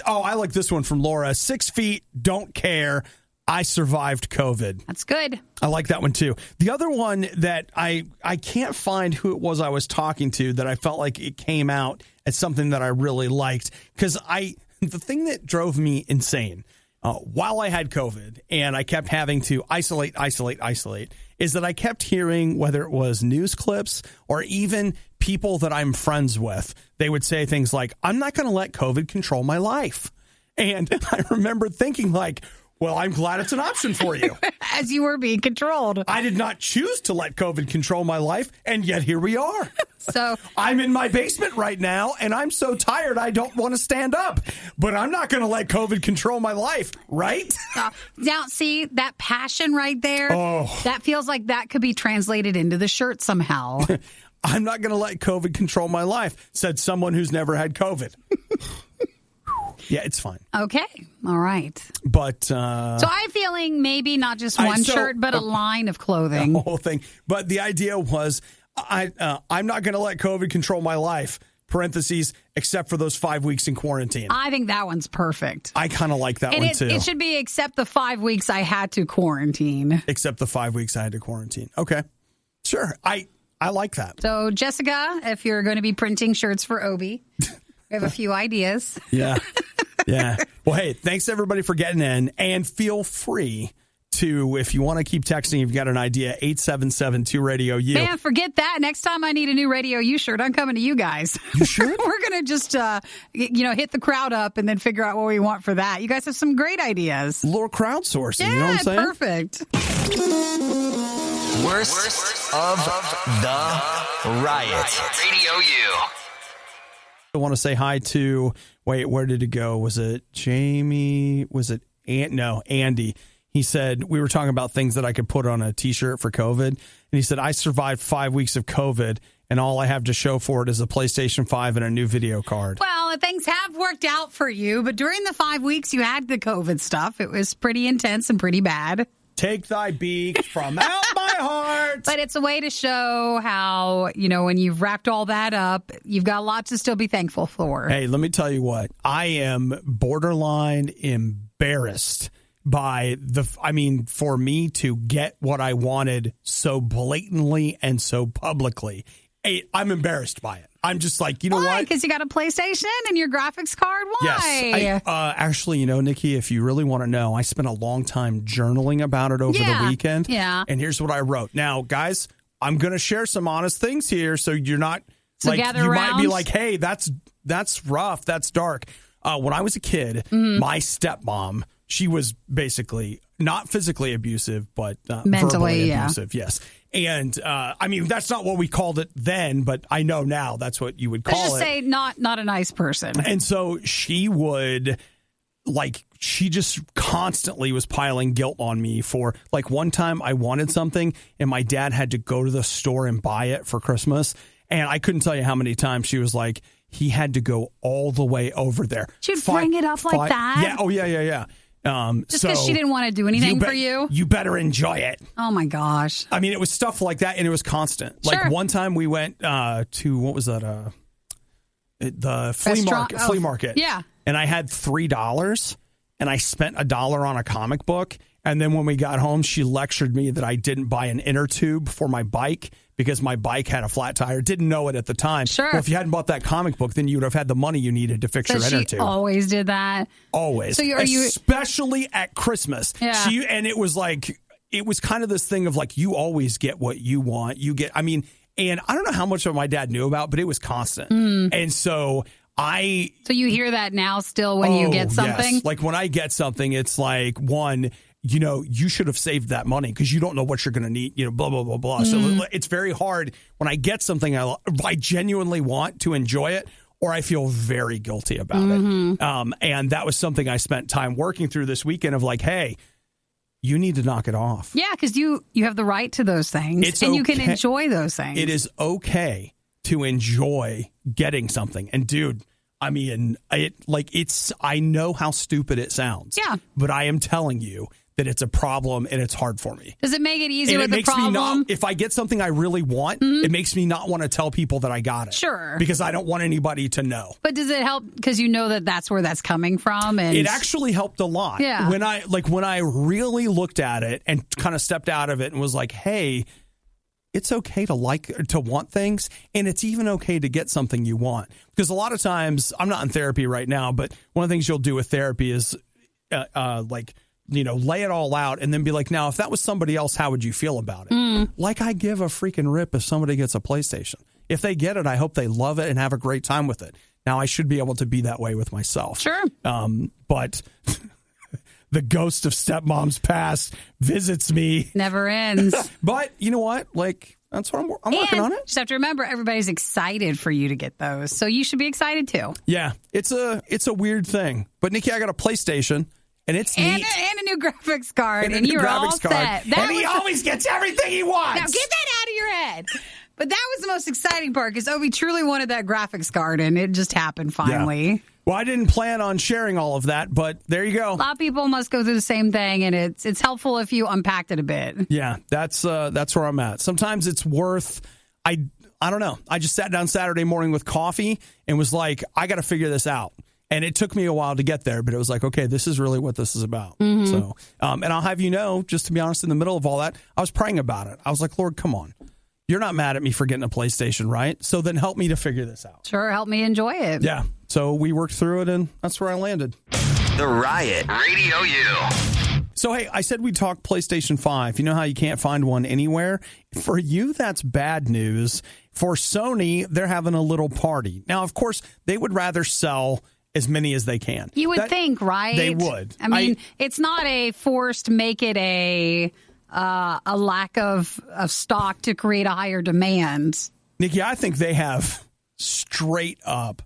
I like this one from Laura. 6 feet, don't care. I survived COVID. That's good. I like that one, too. The other one that I can't find who it was I was talking to that I felt like it came out as something that I really liked. Because the thing that drove me insane while I had COVID and I kept having to isolate, is that I kept hearing, whether it was news clips or even people that I'm friends with, they would say things like, I'm not going to let COVID control my life. And I remember thinking like, well, I'm glad it's an option for you. As you were being controlled. I did not choose to let COVID control my life, and yet here we are. So I'm in my basement right now, and I'm so tired I don't want to stand up. But I'm not going to let COVID control my life, right? Now, see, that passion right there, that feels like that could be translated into the shirt somehow. I'm not going to let COVID control my life, said someone who's never had COVID. Yeah, it's fine. Okay. All right. But so I'm feeling maybe not just one shirt, but a line of clothing. The whole thing. But the idea was, I'm not going to let COVID control my life, parentheses, except for those 5 weeks in quarantine. I think that one's perfect. I kind of like that one, too. It should be except the 5 weeks I had to quarantine. Except the 5 weeks I had to quarantine. Okay. Sure. I like that. So, Jessica, if you're going to be printing shirts for Obi, we have a few ideas. Yeah. Yeah. Well, hey, thanks everybody for getting in, and feel free to, if you want to keep texting, you've got an idea, 877-2-RADIO-U. Man, forget that. Next time I need a new RadioU shirt, I'm coming to you guys. You sure? We're going to just, hit the crowd up and then figure out what we want for that. You guys have some great ideas. A little crowdsourcing, yeah, you know what I'm saying? Perfect. Worst of the Riot. RadioU. I want to say hi to, where did it go? Was it Jamie? Was it Andy? He said, we were talking about things that I could put on a T-shirt for COVID. And he said, I survived 5 weeks of COVID, and all I have to show for it is a PlayStation 5 and a new video card. Well, things have worked out for you, but during the 5 weeks you had the COVID stuff, it was pretty intense and pretty bad. Take thy beak from out my heart. But it's a way to show how, when you've wrapped all that up, you've got a lot to still be thankful for. Hey, let me tell you what. I am borderline embarrassed by for me to get what I wanted so blatantly and so publicly. Hey, I'm embarrassed by it. I'm just like, you know Why? what? Because you got a PlayStation and your graphics card? Why? Yes. Actually, Nikki, if you really want to know, I spent a long time journaling about it over the weekend. Yeah. And here's what I wrote. Now, guys, I'm going to share some honest things here, so you're not might be like, hey, that's rough, that's dark. When I was a kid, my stepmom, she was basically not physically abusive, but mentally verbally abusive. Yes. And that's not what we called it then, but I know now that's what you would call Let's just it. say not a nice person. And so she would, she just constantly was piling guilt on me for, one time I wanted something and my dad had to go to the store and buy it for Christmas. And I couldn't tell you how many times she was like, he had to go all the way over there. She'd bring it up like that? Yeah. Oh, yeah. Just because she didn't want to do anything for you? You better enjoy it. Oh, my gosh. It was stuff like that, and it was constant. Sure. One time we went to, what was that? The flea market. Yeah. And I had $3, and I spent $1 on a comic book. And then when we got home, she lectured me that I didn't buy an inner tube for my bike because my bike had a flat tire. Didn't know it at the time. Sure. Well, if you hadn't bought that comic book, then you would have had the money you needed to fix your inner tube. Always did that. Always. So especially at Christmas. Yeah. And it was like, it was kind of this thing of like, you always get what you want. And I don't know how much of my dad knew about, but it was constant. And so So you hear that now still when you get something? Yes. Like when I get something, it's like, one, you should have saved that money because you don't know what you're going to need, blah, blah, blah, blah. So it's very hard when I get something I genuinely want to enjoy it, or I feel very guilty about it. And that was something I spent time working through this weekend of like, hey, you need to knock it off. Yeah, because you have the right to those things, you can enjoy those things. It is okay to enjoy getting something. And dude, I mean, I know how stupid it sounds. Yeah. But I am telling you that it's a problem and it's hard for me. Does it make it easier with the problem? If I get something I really want, it makes me not want to tell people that I got it. Sure. Because I don't want anybody to know. But does it help because you know that that's where that's coming from? And it actually helped a lot. Yeah. When I really looked at it and kind of stepped out of it and was like, hey, it's okay to want things, and it's even okay to get something you want. Because a lot of times, I'm not in therapy right now, but one of the things you'll do with therapy is lay it all out and then be like, now, if that was somebody else, how would you feel about it? Like I give a freaking rip if somebody gets a PlayStation. If they get it, I hope they love it and have a great time with it. Now, I should be able to be that way with myself. Sure. But the ghost of stepmom's past visits me. Never ends. But you know what? Like, that's what I'm working on it. Just have to remember, everybody's excited for you to get those. So you should be excited too. Yeah. It's a weird thing. But Nikki, I got a PlayStation. And it's neat. And a new graphics card. And you're all set. And he always gets everything he wants. Now get that out of your head. But that was the most exciting part because Obi truly wanted that graphics card, and it just happened finally. Yeah. Well, I didn't plan on sharing all of that, but there you go. A lot of people must go through the same thing, and it's helpful if you unpacked it a bit. Yeah, that's where I'm at. Sometimes it's worth. I don't know. I just sat down Saturday morning with coffee and was like, I got to figure this out. And it took me a while to get there, but it was like, okay, this is really what this is about. So, and I'll have you know, just to be honest, in the middle of all that, I was praying about it. I was like, Lord, come on. You're not mad at me for getting a PlayStation, right? So then help me to figure this out. Sure, help me enjoy it. Yeah. So we worked through it, and that's where I landed. The Riot RadioU. So, hey, I said we'd talk PlayStation 5. You know how you can't find one anywhere? For you, that's bad news. For Sony, they're having a little party. Now, of course, they would rather sell as many as they can. You would think, right? They would. I mean, it's not a forced make it a lack of stock to create a higher demand. Nikki, I think they have straight up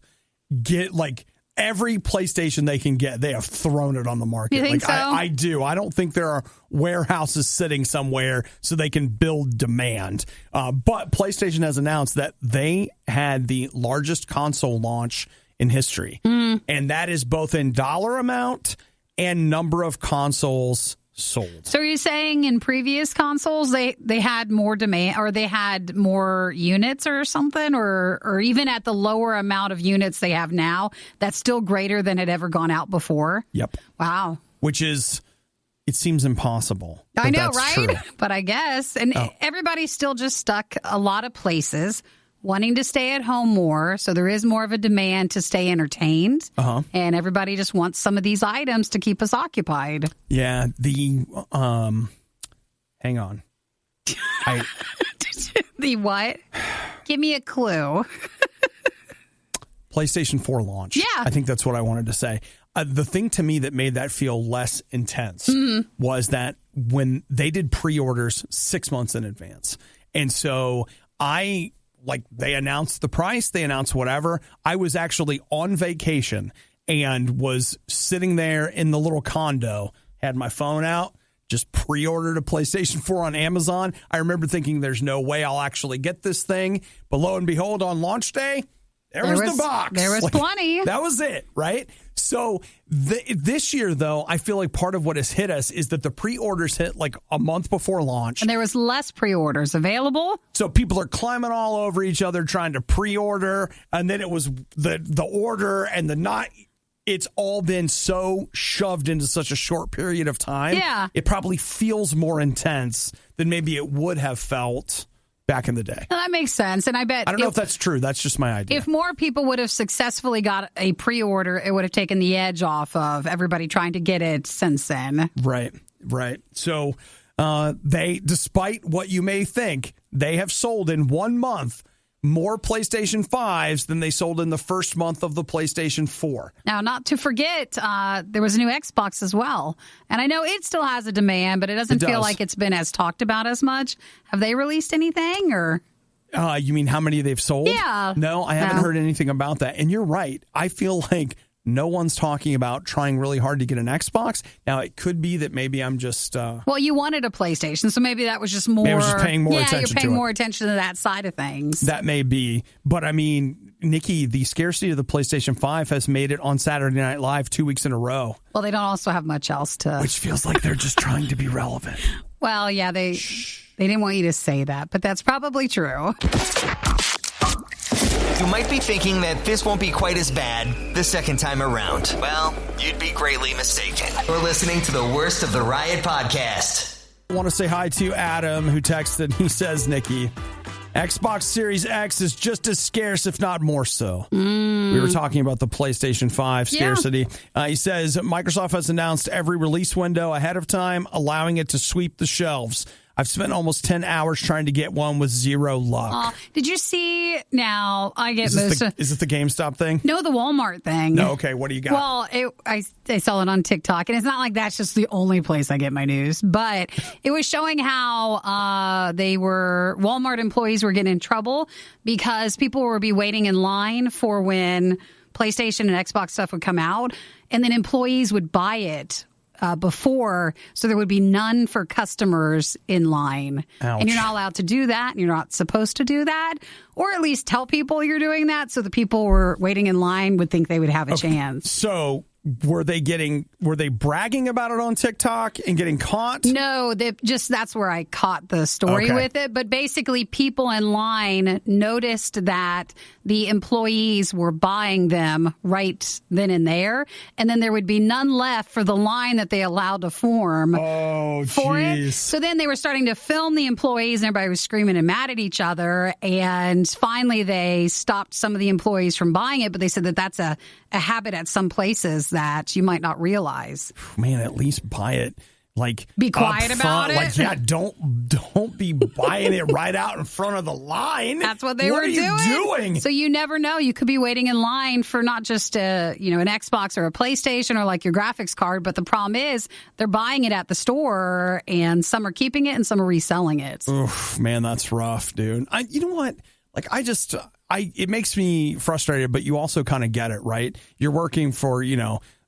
every PlayStation they can get, they have thrown it on the market. You think so? I do. I don't think there are warehouses sitting somewhere so they can build demand. But PlayStation has announced that they had the largest console launch in history. And that is both in dollar amount and number of consoles sold. So are you saying in previous consoles they had more demand, or they had more units or something, or even at the lower amount of units they have now, that's still greater than had ever gone out before? Yep. Wow. Which is, it seems impossible. I know, right? True. But I guess. And everybody's still just stuck a lot of places wanting to stay at home more, so there is more of a demand to stay entertained, and everybody just wants some of these items to keep us occupied. Yeah, hang on. The what? Give me a clue. PlayStation 4 launch. Yeah. I think that's what I wanted to say. The thing to me that made that feel less intense was that when they did pre-orders 6 months in advance, and so they announced the price, they announced whatever. I was actually on vacation and was sitting there in the little condo, had my phone out, just pre-ordered a PlayStation 4 on Amazon. I remember thinking there's no way I'll actually get this thing. But lo and behold, on launch day, there was the box. There was plenty. That was it, right? So this year, though, I feel like part of what has hit us is that the pre-orders hit like a month before launch. And there was less pre-orders available. So people are climbing all over each other trying to pre-order. And then it was the order and the not. It's all been so shoved into such a short period of time. Yeah. It probably feels more intense than maybe it would have felt back in the day. Well, that makes sense. And I bet I don't know if that's true. That's just my idea. If more people would have successfully got a pre-order, it would have taken the edge off of everybody trying to get it since then. Right. So despite what you may think, they have sold in 1 month more PlayStation 5s than they sold in the first month of the PlayStation 4. Now, not to forget, there was a new Xbox as well. And I know it still has a demand, but it doesn't feel like it's been as talked about as much. Have they released anything or... You mean how many they've sold? Yeah. No, I haven't heard anything about that. And you're right. I feel like no one's talking about trying really hard to get an Xbox. Now, it could be that maybe I'm just... Well, you wanted a PlayStation, so maybe that was just more... Maybe I was just paying more attention to it. Yeah, you're paying more attention to that side of things. That may be. But, I mean, Nikki, the scarcity of the PlayStation 5 has made it on Saturday Night Live 2 weeks in a row. Well, they don't also have much else to... Which feels like they're just trying to be relevant. Well, yeah, they didn't want you to say that, but that's probably true. You might be thinking that this won't be quite as bad the second time around. Well, you'd be greatly mistaken. You're listening to the worst of the Riot podcast. I want to say hi to Adam, who texted. He says, Nikki, Xbox Series X is just as scarce, if not more so. We were talking about the PlayStation 5 scarcity. He says, Microsoft has announced every release window ahead of time, allowing it to sweep the shelves. I've spent almost 10 hours trying to get one with zero luck. Did you see? Now, I get Is this the GameStop thing? No, the Walmart thing. No, okay. What do you got? Well, I saw it on TikTok, and it's not like that's just the only place I get my news, but it was showing how Walmart employees were getting in trouble because people would be waiting in line for when PlayStation and Xbox stuff would come out, and then employees would buy it before, so there would be none for customers in line. Ouch. And you're not allowed to do that, and you're not supposed to do that, or at least tell people you're doing that so the people who were waiting in line would think they would have a chance. So were they bragging about it on TikTok and getting caught? No, that's where I caught the story with it. But basically, people in line noticed that the employees were buying them right then and there, and then there would be none left for the line that they allowed to form for it. So then they were starting to film the employees, and everybody was screaming and mad at each other. And finally, they stopped some of the employees from buying it, but they said that that's a habit at some places that you might not realize. Man, at least buy it. Like, be quiet about it. Like, yeah, don't be buying it right out in front of the line. That's what they were doing. What are you doing? So you never know. You could be waiting in line for not just an Xbox or a PlayStation or like your graphics card, but the problem is they're buying it at the store, and some are keeping it and some are reselling it. Oof, man, that's rough, dude. You know what? Like, it makes me frustrated, but you also kind of get it, right? You're working for,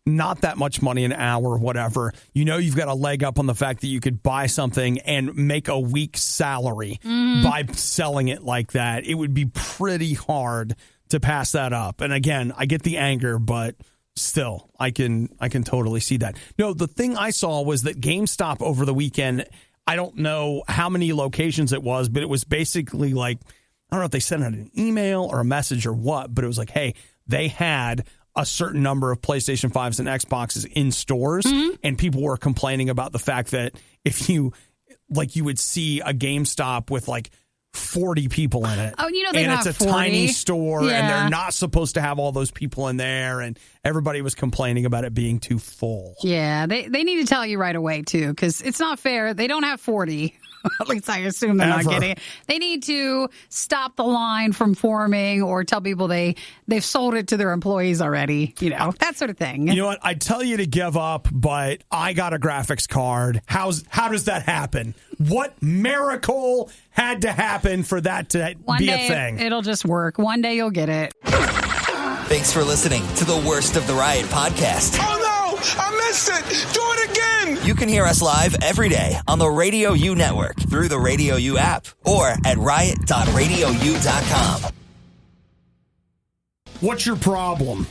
not that much money an hour or whatever. You've got a leg up on the fact that you could buy something and make a week's salary by selling it like that. It would be pretty hard to pass that up. And again, I get the anger, but still, I can totally see that. No, the thing I saw was that GameStop over the weekend, I don't know how many locations it was, but it was basically like, I don't know if they sent out an email or a message or what, but it was like, hey, they had a certain number of PlayStation 5s and Xboxes in stores, and people were complaining about the fact that if you would see a GameStop with like 40 people in it. Oh, they and have it's a 40. tiny store, and they're not supposed to have all those people in there, and everybody was complaining about it being too full. Yeah, they need to tell you right away, too, because it's not fair. They don't have 40. At least I assume they're not getting it. They need to stop the line from forming or tell people they've sold it to their employees already, that sort of thing. You know what? I'd tell you to give up, but I got a graphics card. How does that happen? What miracle had to happen for that to be a thing? It'll just work. One day you'll get it. Thanks for listening to the Worst of the Riot podcast. Oh, no! I missed it! Do it again! You can hear us live every day on the RadioU network through the RadioU app or at riot.radiou.com. What's your problem?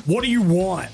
What do you want?